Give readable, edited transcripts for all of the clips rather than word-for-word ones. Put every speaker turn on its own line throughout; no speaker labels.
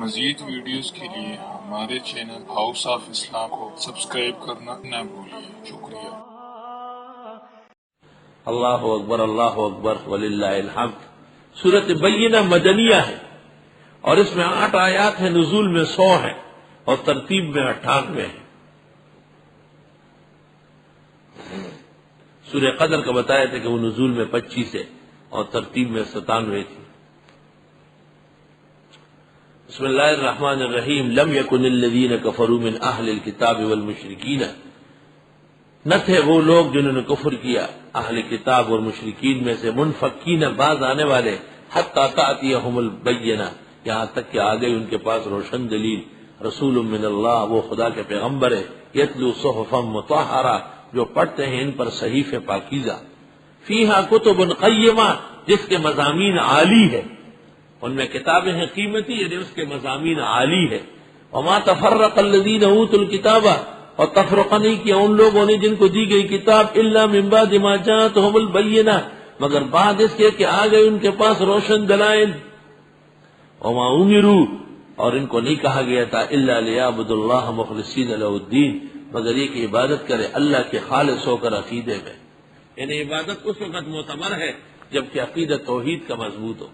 مزید ویڈیوز کے لیے ہمارے چینل ہاؤس آف اسلام کو سبسکرائب کرنا نہ بھولیے۔ شکریہ۔
اللہ اکبر وللہ الحمد۔ سورۃ بینہ مدنیہ ہے اور اس میں 8 آیات ہیں، نزول میں 100 ہیں اور ترتیب میں 98 ہیں۔ سورہ قدر کا بتایا تھا کہ وہ نزول میں 25 ہے اور ترتیب میں 97 تھی۔ بسم اللہ الرحمن الرحیم۔ لم یکن الذین کفروا من اہل الکتاب والمشرکین، نہ تھے وہ لوگ جنہوں نے کفر کیا اہل کتاب اور مشرکین میں سے، منفکین باز آنے والے، حتی تأتیہم البینہ، یہاں تک کہ آ گئی ان کے پاس روشن دلیل، رسول من اللہ، وہ خدا کے پیغمبر ہے، یتلو صحفا مطہرہ، جو پڑھتے ہیں ان پر صحیفے پاکیزہ، فیہا کتب قیمہ، جس کے مضامین عالی ہے، ان میں کتابیں ہیں قیمتی، یعنی اس کے مضامین عالی ہے۔ وما تفرق الذین اوتوا الکتاب، اور تفرقہ نہیں کیا ان لوگوں نے جن کو دی گئی کتاب، الا من بعد ما جاءتهم البینہ، مگر بعد اس کے کہ آ گئے ان کے پاس روشن دلائل۔ وما امروا، اور ان کو نہیں کہا گیا تھا الا لیعبدوا اللہ مخلصین لہ الدین، مگر یہ کہ عبادت کرے اللہ کے خالص ہو کر عقیدے میں، یعنی عبادت اس وقت معتبر ہے جبکہ عقیدہ توحید کا مضبوط ہو،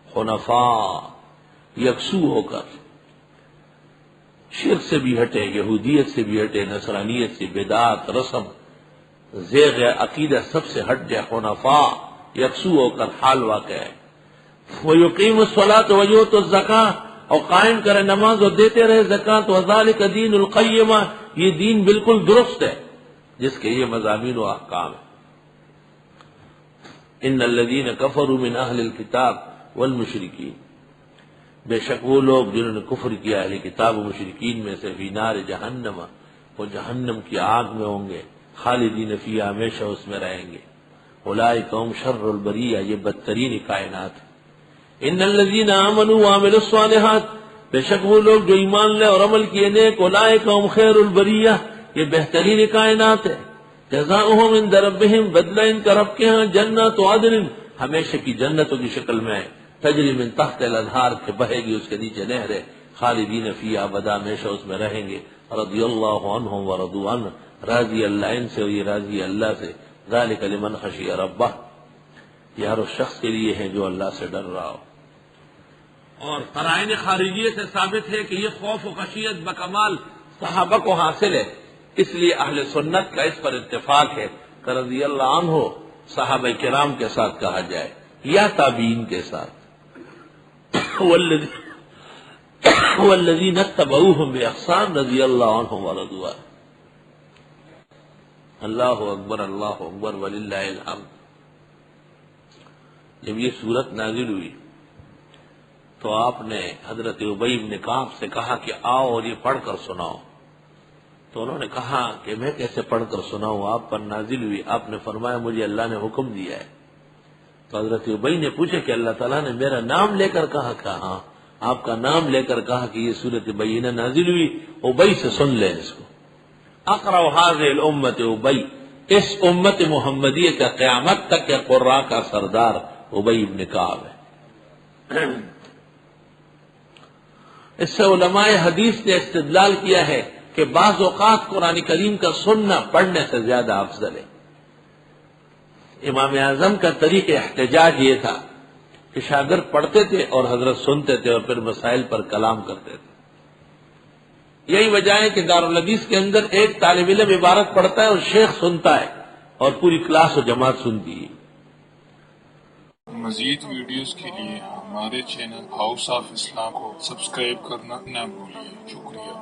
حنفاء، یکسو ہو کر، شرک سے بھی ہٹے، یہودیت سے بھی ہٹے، نصرانیت سے، بدعت، رسم، زیغ عقیدہ سب سے ہٹ جائے، حنفاء، یکسو ہو کر حال واقع ہے۔ وَيُقِيمُ الصَّلَاةَ وَيُؤْتُ الزَّكَاةَ، اور قائم کرے نماز اور دیتے رہے زکوٰۃ، وَذَلِكَ دِينُ الْقَيِّمَةِ، یہ دین بالکل درست ہے جس کے یہ مضامین و احکام ہیں۔ ان الذین کفروا من اہل الکتاب والمشرکین، بے شک وہ لوگ جنہوں نے کفر کیا اہل کتاب و مشرکین میں سے، فی نار جہنم، وہ جہنم کی آگ میں ہوں گے، خالدین فیہا، ہمیشہ اس میں رہیں گے۔ اولئک هم شر البریہ، یہ بدترین کائنات ہے۔ ان الذین آمنوا وعملوا الصالحات، بے شک وہ لوگ جو ایمان لے اور عمل کیے نیک، اولئک هم خیر البریہ، یہ بہترین کائنات ہے۔ جزاؤہم عند ربہم، بدلہ ان کا رب کے ہاں، جنات عدن، ہمیشہ کی جنتوں کی شکل میں ہے، تجری من تحت الانہار، کہ بہے گی اس کے نیچے نہریں، خالدین فیہا ابدا، ہمیشہ اس میں رہیں گے۔ رضی اللہ عنہم ورضوا عنہ، راضی اللہ ان سے اور یہ راضی اللہ سے۔ ذالک لمن خشی ربہ، یہ ہر اس شخص کے لیے ہے جو اللہ سے ڈر رہا ہو۔ اور قرائن خارجیہ سے ثابت ہے کہ یہ خوف و خشیت بکمال صحابہ کو حاصل ہے، اس لیے اہل سنت کا اس پر اتفاق ہے کہ رضی اللہ عنہ صحابہ کرام کے ساتھ کہا جائے یا تابعین کے ساتھ۔ والذین اتبعوہم باحسان رضی اللہ عنہم ورضوا عنہ۔ اللہ اکبر وللہ الحمد۔ جب یہ صورت نازل ہوئی تو آپ نے حضرت ابی بن کعب سے کہا کہ آؤ اور یہ پڑھ کر سناؤ، تو انہوں نے کہا کہ میں کیسے پڑھ کر سناؤں، آپ پر نازل ہوئی، آپ نے فرمایا مجھے اللہ نے حکم دیا ہے۔ تو حضرت ابی نے پوچھا کہ اللہ تعالیٰ نے میرا نام لے کر کہا کہ ہاں، آپ کا نام لے کر کہا کہ یہ سورۃ بینہ نازل ہوئی۔ ابی سے سن لیں اس کو۔ اقرأ هذه الامت ابی، اس امت محمدیہ کا قیامت تک کے قراء کا سردار ابی بن کعب ہے۔ اس سے علماء حدیث نے استدلال کیا ہے کہ بعض اوقات قرآن کریم کا سننا پڑھنے سے زیادہ افضل ہے۔ امام اعظم کا طریق احتجاج یہ تھا کہ شاگرد پڑھتے تھے اور حضرت سنتے تھے اور پھر مسائل پر کلام کرتے تھے۔ یہی وجہ ہے کہ دارالحدیث کے اندر ایک طالب علم عبارت پڑھتا ہے اور شیخ سنتا ہے اور پوری کلاس و جماعت سنتی ہے۔
مزید ویڈیوز کے لیے ہمارے چینل ہاؤس آف اسلام کو سبسکرائب کرنا نہ بھولیے۔ شکریہ۔